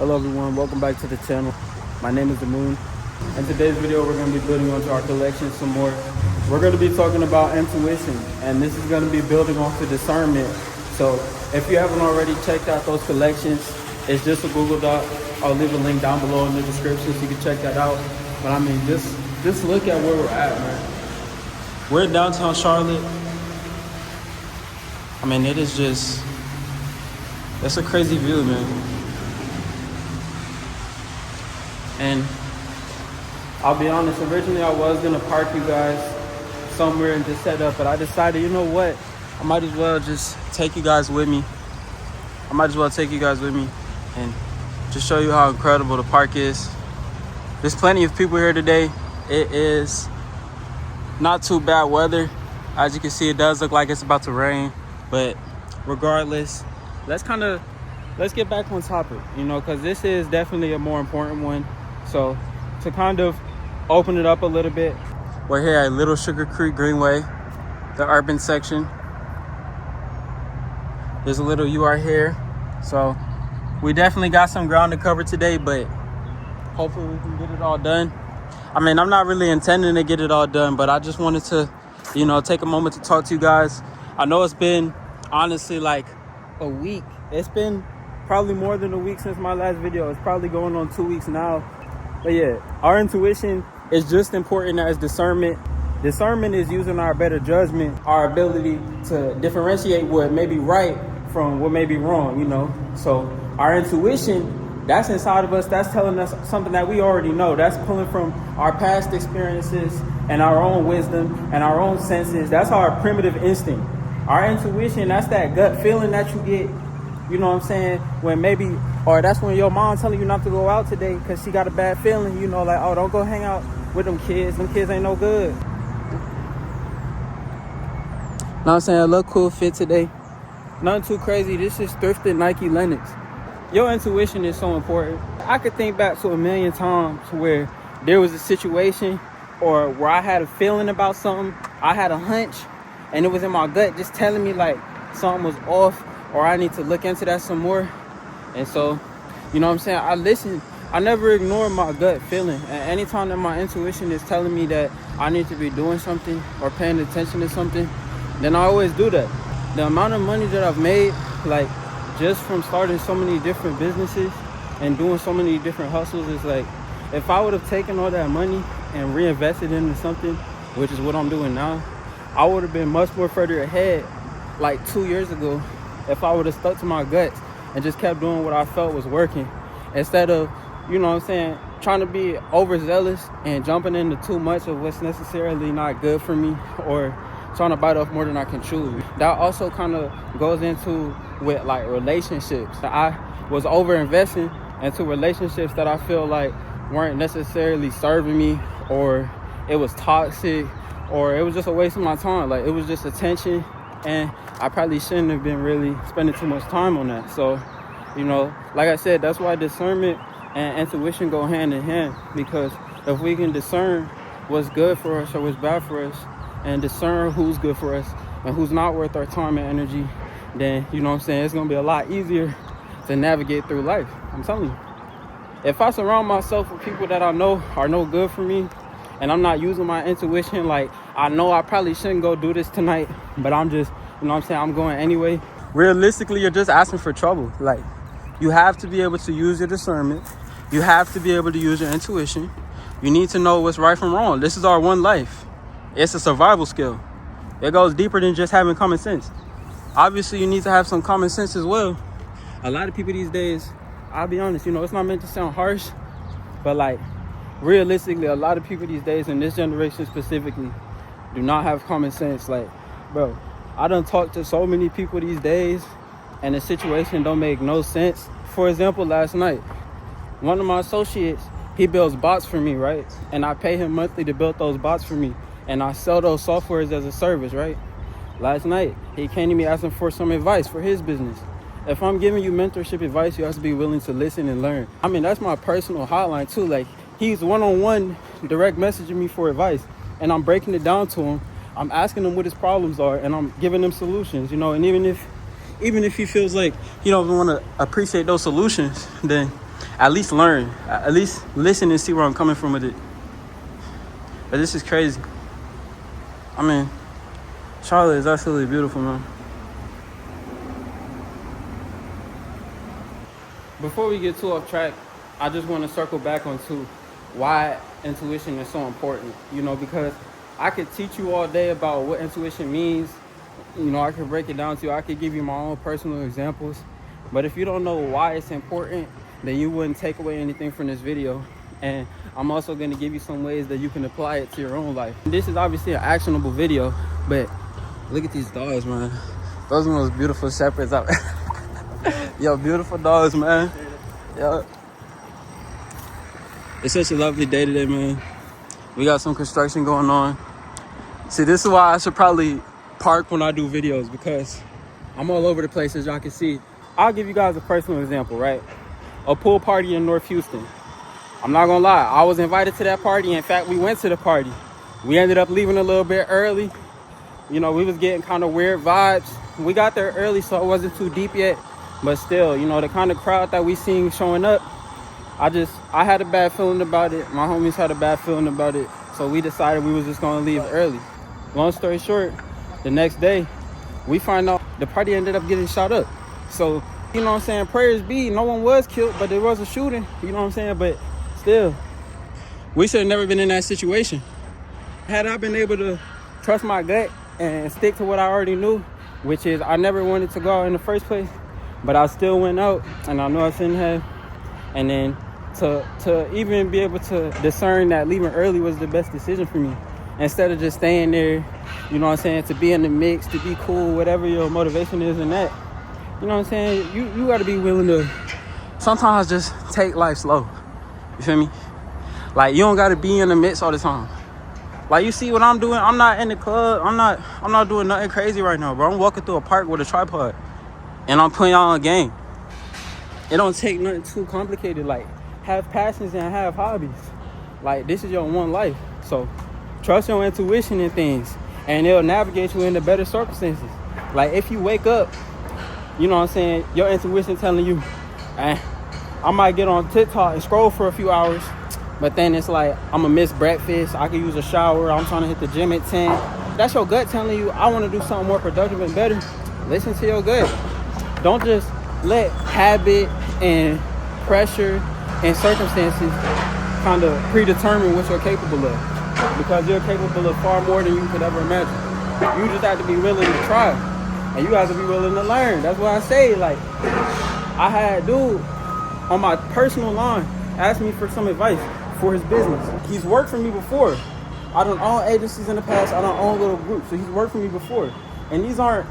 Hello everyone, welcome back to the channel. My name is The Moon. In today's video, we're going to be building onto our collection some more. We're going to be talking about intuition, and this is going to be building off the discernment. So if you haven't already checked out those collections, it's just a Google Doc. I'll leave a link down below in the description so you can check that out. But I mean, just look at where we're at, man. We're in downtown Charlotte. I mean, it's a crazy view, man. And I'll be honest, originally I was gonna park you guys somewhere and just set up, but I decided, you know what? I might as well just take you guys with me. And just show you how incredible the park is. There's plenty of people here today. It is not too bad weather. As you can see, it does look like it's about to rain, but regardless, let's get back on topic, because this is definitely a more important one. So to kind of open it up a little bit, we're here at Little Sugar Creek Greenway, the urban section. There's a little UR here. So we definitely got some ground to cover today, but hopefully we can get it all done. I mean, I'm not really intending to get it all done, but I just wanted to, take a moment to talk to you guys. I know it's been honestly like a week. It's been probably more than a week since my last video. It's probably going on 2 weeks now. But yeah, our intuition is just important as discernment. Discernment is using our better judgment, our ability to differentiate what may be right from what may be wrong, So our intuition, that's inside of us. That's telling us something that we already know. That's pulling from our past experiences and our own wisdom and our own senses. That's our primitive instinct. Our intuition, that's that gut feeling that you get, when that's when your mom telling you not to go out today because she got a bad feeling, like, oh, don't go hang out with them kids. Them kids ain't no good. Know what I'm saying? A little cool fit today. Nothing too crazy. This is thrifted Nike Lennox. Your intuition is so important. I could think back to a million times where there was a situation or where I had a feeling about something. I had a hunch and it was in my gut just telling me like something was off or I need to look into that some more. And so, I listen. I never ignore my gut feeling. And anytime that my intuition is telling me that I need to be doing something or paying attention to something, then I always do that. The amount of money that I've made, like just from starting so many different businesses and doing so many different hustles, is like, if I would have taken all that money and reinvested into something, which is what I'm doing now, I would have been much more further ahead like 2 years ago if I would have stuck to my guts and just kept doing what I felt was working instead of, trying to be overzealous and jumping into too much of what's necessarily not good for me or trying to bite off more than I can chew. That also kind of goes into with like relationships. I was over investing into relationships that I feel like weren't necessarily serving me, or it was toxic, or it was just a waste of my time. Like, it was just attention, and I probably shouldn't have been really spending too much time on that. So, like I said, that's why discernment and intuition go hand in hand, because if we can discern what's good for us or what's bad for us and discern who's good for us and who's not worth our time and energy, then, it's going to be a lot easier to navigate through life. I'm telling you. If I surround myself with people that I know are no good for me, and I'm not using my intuition, like, I know I probably shouldn't go do this tonight, but I'm just, I'm going anyway. Realistically, you're just asking for trouble. Like, you have to be able to use your discernment. You have to be able to use your intuition. You need to know what's right from wrong. This is our one life. It's a survival skill. It goes deeper than just having common sense. Obviously, you need to have some common sense as well. A lot of people these days, I'll be honest, it's not meant to sound harsh, but like, realistically, a lot of people these days, in this generation specifically, do not have common sense. Like, bro, I done talked to so many people these days, and the situation don't make no sense. For example, last night, one of my associates, he builds bots for me, right? And I pay him monthly to build those bots for me. And I sell those softwares as a service, right? Last night, he came to me asking for some advice for his business. If I'm giving you mentorship advice, you have to be willing to listen and learn. I mean, that's my personal hotline too. Like, he's one-on-one direct messaging me for advice, and I'm breaking it down to him. I'm asking him what his problems are, and I'm giving him solutions, and even if he feels like he don't want to appreciate those solutions, then at least learn, at least listen and see where I'm coming from with it. But this is crazy. I mean, Charlotte is absolutely beautiful, man. Before we get too off track, I just want to circle back onto why intuition is so important, because I could teach you all day about what intuition means. I could break it down to you. I could give you my own personal examples. But if you don't know why it's important, then you wouldn't take away anything from this video. And I'm also going to give you some ways that you can apply it to your own life. This is obviously an actionable video, but look at these dogs, man. Those are the most beautiful shepherds out. Yo, beautiful dogs, man. Yo. It's such a lovely day today, man. We got some construction going on. See, this is why I should probably park when I do videos, because I'm all over the place, as y'all can see. I'll give you guys a personal example, right? A pool party in North Houston. I'm not gonna lie, I was invited to that party. In fact, we went to the party. We ended up leaving a little bit early. We was getting kind of weird vibes. We got there early, so it wasn't too deep yet. But still, the kind of crowd that we seen showing up, I had a bad feeling about it. My homies had a bad feeling about it. So we decided we was just gonna leave early. Long story short, the next day, we find out the party ended up getting shot up. So, prayers be, no one was killed, but there was a shooting, but still, we should have never been in that situation. Had I been able to trust my gut and stick to what I already knew, which is I never wanted to go out in the first place, but I still went out, and I know I shouldn't have. And then to even be able to discern that leaving early was the best decision for me, instead of just staying there, to be in the mix, to be cool, whatever your motivation is in that. You got to be willing to sometimes just take life slow. You feel me? Like, you don't got to be in the mix all the time. Like, you see what I'm doing? I'm not in the club. I'm not doing nothing crazy right now, bro. I'm walking through a park with a tripod, and I'm putting y'all on a game. It don't take nothing too complicated. Like, have passions and have hobbies. Like, this is your one life. So trust your intuition in things, and it'll navigate you into better circumstances. Like, if you wake up, your intuition telling you, I might get on TikTok and scroll for a few hours, but then it's like, I'm gonna miss breakfast, I could use a shower, I'm trying to hit the gym at 10. That's your gut telling you, I want to do something more productive and better. Listen to your gut. Don't just let habit and pressure and circumstances kind of predetermine what you're capable of, because you're capable of far more than you could ever imagine. You just have to be willing to try, and you have to be willing to learn. That's why I say, like, I had a dude on my personal line ask me for some advice for his business. He's worked for me before. I done own agencies in the past. I done own little groups, so he's worked for me before. And these aren't,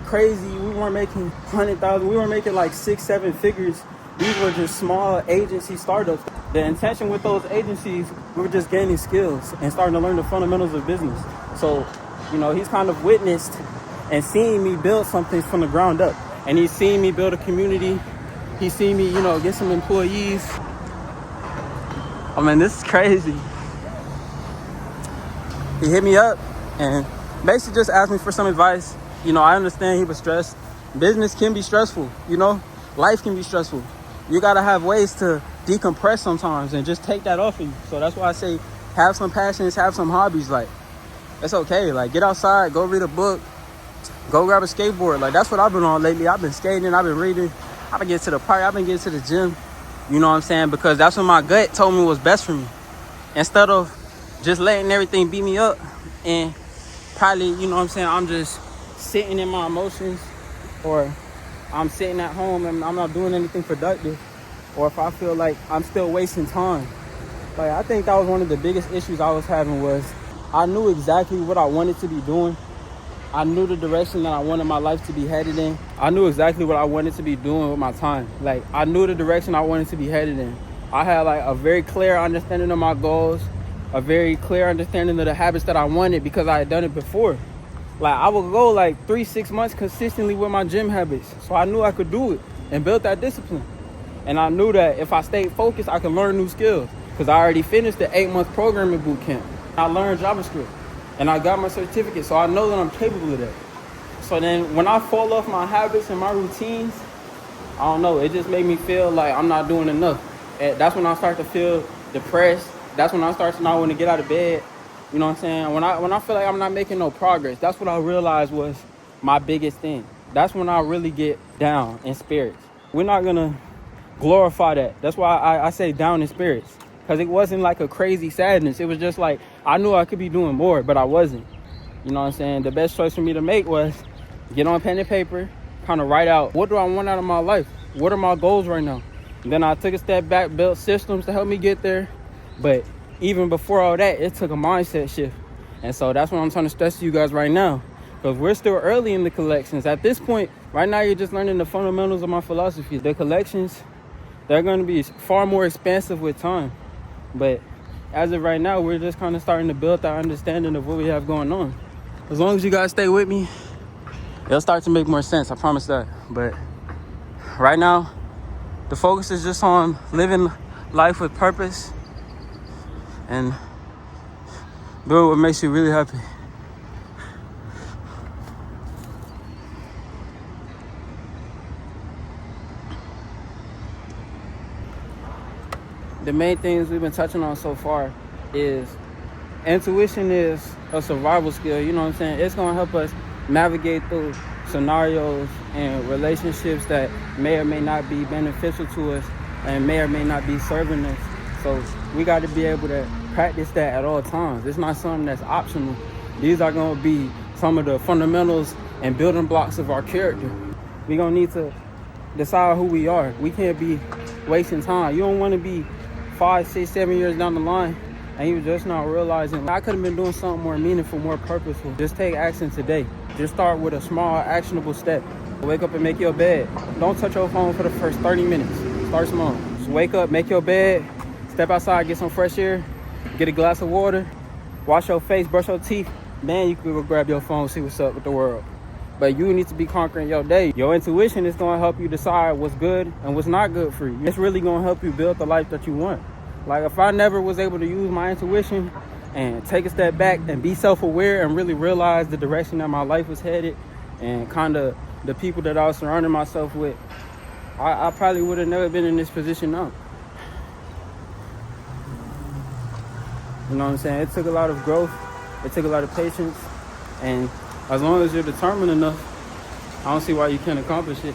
crazy. We weren't making 100,000. We were making like 6-7 figures. These were just small agency startups. The intention with those agencies, we were just gaining skills and starting to learn the fundamentals of business. So, he's kind of witnessed and seen me build something from the ground up. And he's seen me build a community. He's seen me, get some employees. I mean, this is crazy. He hit me up and basically just asked me for some advice. I understand he was stressed. Business can be stressful, life can be stressful. You gotta have ways to decompress sometimes and just take that off of you. So that's why I say, have some passions, have some hobbies. Like, it's okay. Like, get outside, go read a book, go grab a skateboard. Like, that's what I've been on lately. I've been skating, I've been reading, I've been getting to the park, I've been getting to the gym. You know what I'm saying? Because that's what my gut told me was best for me. Instead of just letting everything beat me up and probably, I'm just sitting in my emotions, or I'm sitting at home and I'm not doing anything productive, or if I feel like I'm still wasting time. Like, I think that was one of the biggest issues I was having, was I knew exactly what I wanted to be doing. I knew the direction that I wanted my life to be headed in. I knew exactly what I wanted to be doing with my time. Like, I knew the direction I wanted to be headed in. I had like a very clear understanding of my goals, a very clear understanding of the habits that I wanted, because I had done it before. Like, I would go like 3-6 months consistently with my gym habits. So I knew I could do it and build that discipline. And I knew that if I stayed focused, I could learn new skills, because I already finished the 8-month programming boot camp. I learned JavaScript and I got my certificate. So I know that I'm capable of that. So then when I fall off my habits and my routines, I don't know, it just made me feel like I'm not doing enough. And that's when I start to feel depressed. That's when I start to not want to get out of bed. You know what I'm saying? When I feel like I'm not making no progress, that's what I realized was my biggest thing. That's when I really get down in spirits. We're not gonna glorify that. That's why I say down in spirits, because it wasn't like a crazy sadness. It was just like I knew I could be doing more, but I wasn't. You know what I'm saying? The best choice for me to make was get on pen and paper, kind of write out, what do I want out of my life? What are my goals right now? And then I took a step back, built systems to help me get there. But even before all that, it took a mindset shift. And so that's what I'm trying to stress to you guys right now, because we're still early in the collections. At this point, right now, you're just learning the fundamentals of my philosophy. The collections, they're going to be far more expansive with time. But as of right now, we're just kind of starting to build that understanding of what we have going on. As long as you guys stay with me, it'll start to make more sense. I promise that. But right now, the focus is just on living life with purpose and doing what makes you really happy. The main things we've been touching on so far is intuition is a survival skill. You know what I'm saying? It's going to help us navigate through scenarios and relationships that may or may not be beneficial to us and may or may not be serving us. So we got to be able to practice that at all times. It's not something that's optional. These are going to be some of the fundamentals and building blocks of our character. We're going to need to decide who we are. We can't be wasting time. You don't want to be 5, 6, 7 years down the line and you just not realizing I could have been doing something more meaningful, more purposeful. Just take action today. Just start with a small, actionable step. Wake up and make your bed. Don't touch your phone for the first 30 minutes. Start small. Just wake up, make your bed, step outside, get some fresh air, get a glass of water, wash your face, brush your teeth. Then you can go grab your phone, see what's up with the world. But you need to be conquering your day. Your intuition is going to help you decide what's good and what's not good for you. It's really going to help you build the life that you want. Like if I never was able to use my intuition and take a step back and be self-aware and really realize the direction that my life was headed and kind of the people that I was surrounding myself with, I probably would have never been in this position now. You know what I'm saying? It took a lot of growth. It took a lot of patience. And as long as you're determined enough, I don't see why you can't accomplish it.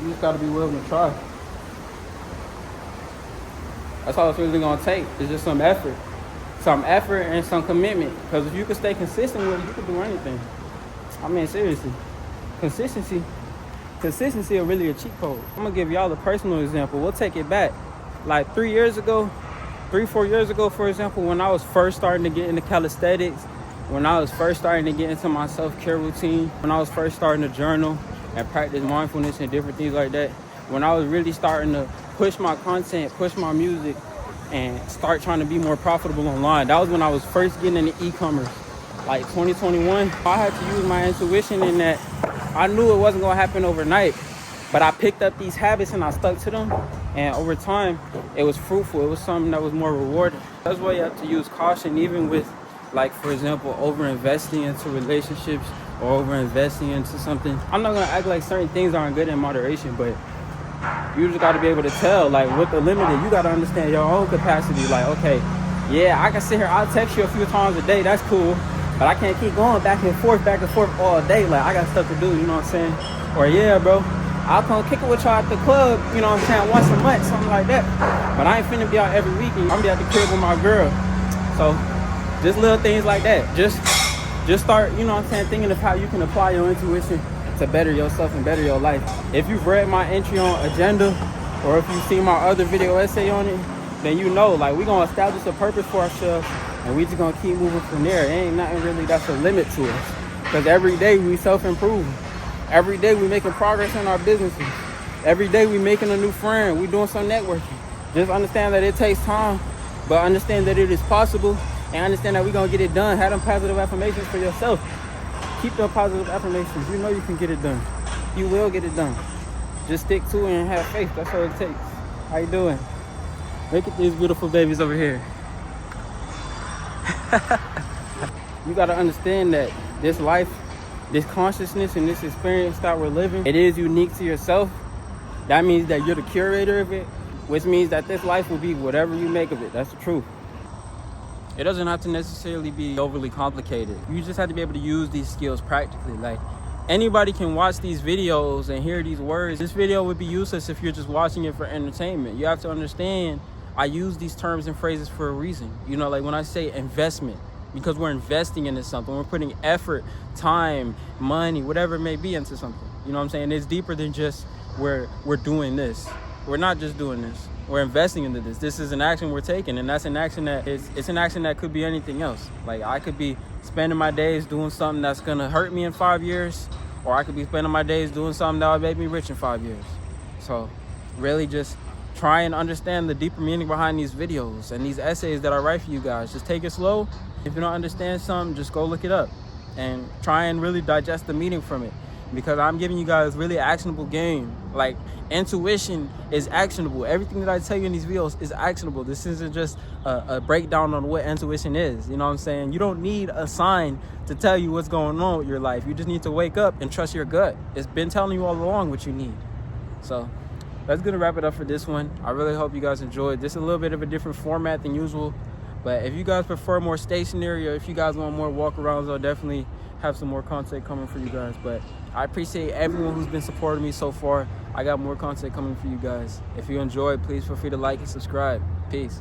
You just got to be willing to try. That's all it's really going to take. It's just some effort. Some effort and some commitment. Because if you can stay consistent with it, you can do anything. I mean, seriously. Consistency is really a cheat code. I'm going to give y'all a personal example. We'll take it back. Like 4 years ago, for example, when I was first starting to get into calisthenics, when I was first starting to get into my self-care routine, when I was first starting to journal and practice mindfulness and different things like that, when I was really starting to push my content, push my music, and start trying to be more profitable online, that was when I was first getting into e-commerce. Like 2021, I had to use my intuition in that I knew it wasn't going to happen overnight, but I picked up these habits and I stuck to them. And over time, it was fruitful. It was something that was more rewarding. That's why you have to use caution, even with, like, for example, over-investing into relationships or over-investing into something. I'm not going to act like certain things aren't good in moderation, but you just got to be able to tell, like, with the limited, you got to understand your own capacity. Like, okay, yeah, I can sit here, I'll text you a few times a day, that's cool, but I can't keep going back and forth all day. Like, I got stuff to do, you know what I'm saying? Or, yeah, bro, I'll come kick it with y'all at the club, you know what I'm saying, once a month, something like that. But I ain't finna be out every weekend. I'm gonna be at the crib with my girl. So, just little things like that. Just start, you know what I'm saying, thinking of how you can apply your intuition to better yourself and better your life. If you've read my entry on Agenda, or if you've seen my other video essay on it, then you know, like, we're gonna establish a purpose for ourselves, and we just gonna keep moving from there. It ain't nothing really that's a limit to us. Because every day we self-improve. Every day we making progress in our businesses. Every day we making a new friend. We doing some networking. Just understand that it takes time, but understand that it is possible, and understand that we're gonna get it done. Have them positive affirmations for yourself. Keep them positive affirmations. You know you can get it done. You will get it done. Just stick to it and have faith. That's all it takes. How you doing? Look at these beautiful babies over here. You gotta understand that this life, this consciousness and this experience that we're living, it is unique to yourself. That means that you're the curator of it. which means that this life will be whatever you make of it. That's the truth. It doesn't have to necessarily be overly complicated. You just have to be able to use these skills practically. Like, anybody can watch these videos and hear these words. This video would be useless if you're just watching it for entertainment. You have to understand, I use these terms and phrases for a reason. You know, like when I say investment, because we're investing into something. We're putting effort, time, money, whatever it may be into something. You know what I'm saying? It's deeper than just we're doing this. We're not just doing this. We're investing into this. This is an action we're taking, and that's an action that it's an action that could be anything else. Like, I could be spending my days doing something that's gonna hurt me in 5 years, or I could be spending my days doing something that would make me rich in 5 years. So really just try and understand the deeper meaning behind these videos and these essays that I write for you guys. Just take it slow. If you don't understand something, just go look it up and try and really digest the meaning from it, because I'm giving you guys really actionable game. Like, intuition is actionable. Everything that I tell you in these videos is actionable. This isn't just a breakdown on what intuition is. You know what I'm saying? You don't need a sign to tell you what's going on with your life. You just need to wake up and trust your gut. It's been telling you all along what you need. So that's gonna wrap it up for this one. I really hope you guys enjoyed. This is a little bit of a different format than usual, but if you guys prefer more stationary, or if you guys want more walk-arounds, I'll definitely have some more content coming for you guys. But I appreciate everyone who's been supporting me so far. I got more content coming for you guys. If you enjoyed, please feel free to like and subscribe. Peace.